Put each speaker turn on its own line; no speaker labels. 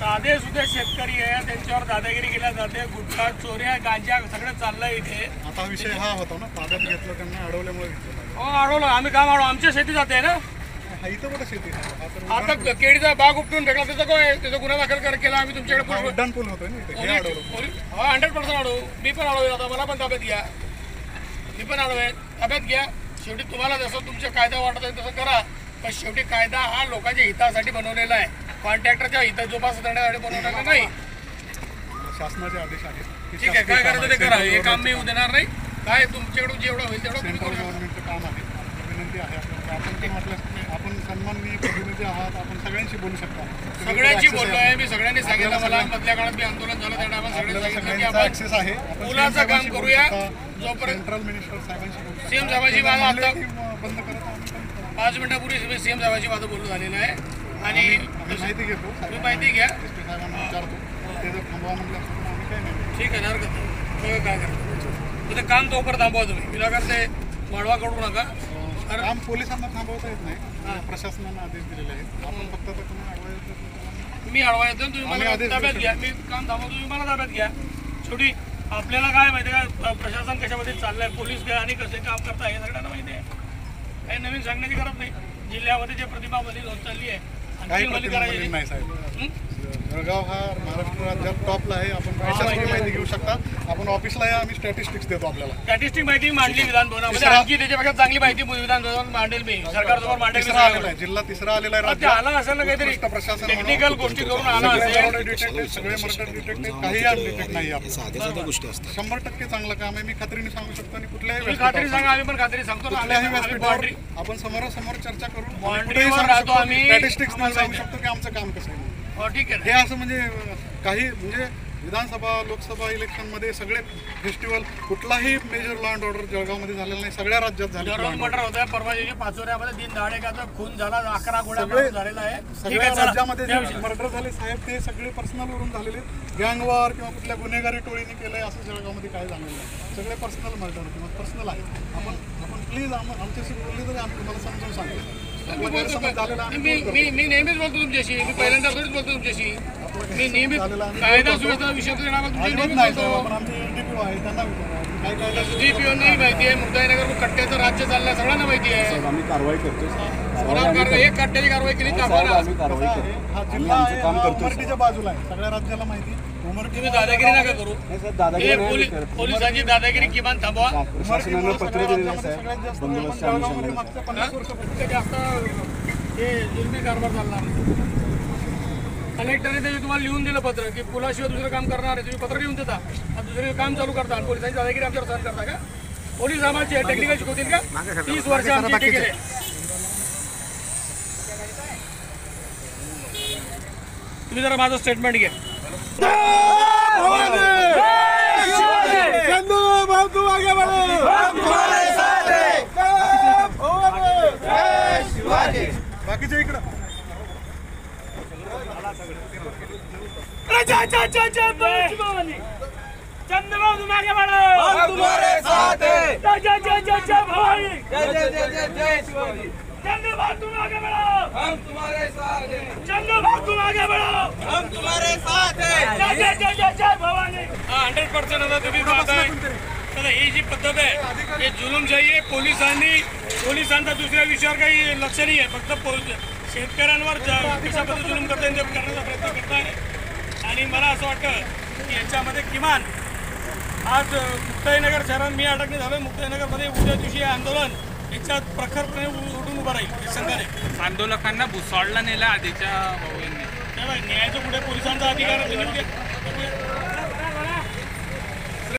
साधे सुधे शेतकरी आहे, त्यांच्यावर दादागिरी केल्या जाते, गुटखा चोऱ्या गांजा सगळं चाललंय इथे.
आता विषय हा होता ना, ताब्यात घेतलं त्यांना, अडवल्यामुळे घेतलं.
हो अडवलं, आम्ही काम अडवलं, आमच्या शेती जाते ना.
इथं कुठं शेती
आता केळीचा बाग उपटून टाकला, त्याचा काय त्याचा गुन्हा दाखल केला आम्ही तुमच्याकडे.
उड्डाण पूल होतोय ना इथे, हे अडवलं.
100% अडवू, मी पण अडवेल. आता मला पण ताब्यात घ्या, मी पण अडवेल, ताब्यात घ्या. शेवटी तुम्हाला जसं तुमचे कायदा वाटत आहे तसं करा, पण शेवटी कायदा हा लोकांच्या हितासाठी बनवलेला आहे, कॉन्ट्रॅक्टरच्या हिता जोपासना करण्यासाठी बनवलेला नाही.
शासनाचे आदेश आहेत.
ठीक आहे, काय करायचं ते करा, हे काम मी येऊ देणार नाही. काय तुमच्याकडून जेवढं होईल तेवढं तुम्ही
सेंट्रल
करू.
गव्हर्नमेंटचं काम आहे, विनंती आहे आपल्याला. आपण ते म्हटलं, आपण सन्माननीय प्रतिनिधी आहात, आपण सगळ्यांशी बोलू शकता.
सगळ्यांची बोललोय मी, सगळ्यांनी सांगितलं मला. मधल्या काळात मी आंदोलन झालं त्यावेळेला आपण सगळ्यांनी सांगितलं की आपण
ऍक्सेस आहे, आपण
मुलाचं काम करूया. जोपर्यंत
सेंट्रल मिनिस्टर साहेबांशी
सीएम साहेबांची माझं आता
बंद करत आहोत.
5 मिनिटापूर्वी सीएम साहेबांची माझं बोलणं झालेलं आहे. आणि
माहिती घेतो,
तुम्ही माहिती घ्या.
एसपी साहेबांना विचारतो, ते जर थांबवा म्हटलं असतं आम्ही काही नाही.
ठीक आहे, हरकत नाही. काय करतो ते काम तोपर्यंत थांबवा तुम्ही, विनाकारण ते वाढवा करू नका.
काम पोलिसांना थांबवता येत नाही, प्रशासनानं आदेश दिलेले आहेत. आपण फक्त तुम्ही अडवायचं,
मी अडवा येतो, तुम्ही मला
आदेश
ताब्यात घ्या. मी काम थांबवतो, तुम्ही मला ताब्यात घ्या. शेवटी आपल्याला काय माहिती आहे का, प्रशासन कशामध्ये चाललंय, पोलीस काय आणि कसे काम करता हे सगळ्यांना माहिती आहे. काही नवीन सांगण्याची गरज नाही. जिल्ह्यामध्ये जे प्रतिभा बली होत चालली आहे,
काही
आणखी बली करायची
नाही साहेब. जळगाव हा महाराष्ट्र राज्यात टॉपला आहे. आपण प्रशासकीय माहिती घेऊ शकता, आपण ऑफिसला या, आम्ही स्टॅटिस्टिक्स देतो आपल्याला.
स्टॅटिस्टिक माहिती मांडली विधान भवनामध्ये, आणखी त्याच्यापेक्षा चांगली माहिती विधान भवनात मांडेल मी, सरकारसमोर मांडेल.
तिसरा आलेला आहे, जिल्हा तिसरा आलेला आहे
ते आला असेल ना काहीतरी
प्रशासन,
टेक्निकल गोष्टी करून आला असेल.
डिटेक्टिव्ह, सगळे मर्डर डिटेक्टिव्ह, काही अनडिटेक्ट नाही. आपण 100% चांगलं काम आहे, मी खात्रीने सांगू शकतो. आणि कुठल्याही
खात्री सांगा, आम्ही पण खात्री सांगतो ना.
व्यासपीठावर आपण समोरासमोर चर्चा करून
बाउंड्रीवर राहतो आम्ही.
स्टॅटिस्टिक्स सांगू शकतो की आमचं काम कसं आहे.
हो ठीक आहे.
हे असं म्हणजे काही म्हणजे विधानसभा लोकसभा इलेक्शनमध्ये सगळे फेस्टिवल, कुठलाही मेजर लॉ अँड ऑर्डर जळगावमध्ये झालेला नाही, सगळ्या राज्यात झाले.
मर्डर होत आहे, परवा दिवशी पाचोऱ्यामध्ये 3 दहाडेकाचा खून झाला, 11 गोळ्या झालेला आहे.
सगळ्या राज्यामध्ये जे मर्डर झाले साहेब, ते सगळे पर्सनल वरून झालेले. गँगवॉर किंवा कुठल्या गुन्हेगारी टोळीने केलंय असं जळगावमध्ये काय झालेलं नाही. सगळे पर्सनल मर्डर किंवा पर्सनल आहे. आपण प्लीज आमच्याशी बोलले तरी आम्ही तुम्हाला समजून सांगतो.
मी नेहमीच बोलतो तुमच्याशी, मी पहिल्यांदा थोडीच बोलतो तुमच्याशी. मी नेहमीच कायदा सुव्यवस्था विषयाचं नेहमीच बोलतो. DPO नाही माहिती आहे, मुक्ताईनगर कट्ट्याचं राज्य चाललंय, सगळ्यांना माहिती आहे.
आम्ही कारवाई करतो.
एक कट्ट्याची कारवाई केली तर
आम्ही कारवाई करतो.
हा जिल्हा आहे, हा उमरठीच्या बाजूला आहे, सगळ्या राज्याला माहिती.
तुम्ही दादागिरी नका करू. पोलिसांची दादागिरी किमान थांबवा.
प्रशासनानं पत्र दिलेलं आहे साहेब,
सगळ्यात जास्त
बंदोबस्त
आपण
आम्ही
जळगावमध्ये मागच्या 50 वर्षापासून
जास्त हे जुलमी कारभार चालणार. कलेक्टरने ते तुम्हाला लिहून दिलं पत्र की पुलाशिवाय दुसरं काम करणार आहे, तुम्ही पत्र लिहून देता, दुसरं काम चालू करता. पोलिसांची दादागिरी आमच्यावर सहन करता का? पोलीस आम्हाला टेक्निकल शिकवतील का? 30 वर्ष आमची केले. तुम्ही जरा माझं स्टेटमेंट घ्या.
बाकीच्या इकडं
चंद्रबाबू मागे बढ़ो, हम तुम्हारे साथ हैं. जय जय जय जय भवानी. जय जय जय जय जय शिवाजी. चंद्रबाबू आगे बढ़ो, हम तुम्हारे साथ हैं. चंद्रबाबू आगे बढ़ो, हम तुम्हारे साथ हैं. जय जय जय जय जय भवानी. 100% आता तुम्ही पाहताय. तर ही जी पद्धत आहे हे जुलूमशाही आहे. पोलिसांचा दुसऱ्या विषयावर काही लक्ष नाही आहे, फक्त शेतकऱ्यांवर कशा पद्धतीने जुलूम करता येईल करण्याचा प्रयत्न करत आहे. आणि मला असं वाटतं की याच्यामध्ये किमान आज मुक्ताईनगर शहरात मी अडकणे झालो. मुक्ताईनगरमध्ये उद्या दिवशी आंदोलन याच्यात प्रखरपणे उठून उभं राहील संघाने.
आंदोलकांना भुसावळला नेलं आधीच्या भाऊंनी.
न्यायाच्या पुढे पोलिसांचा अधिकार आहे.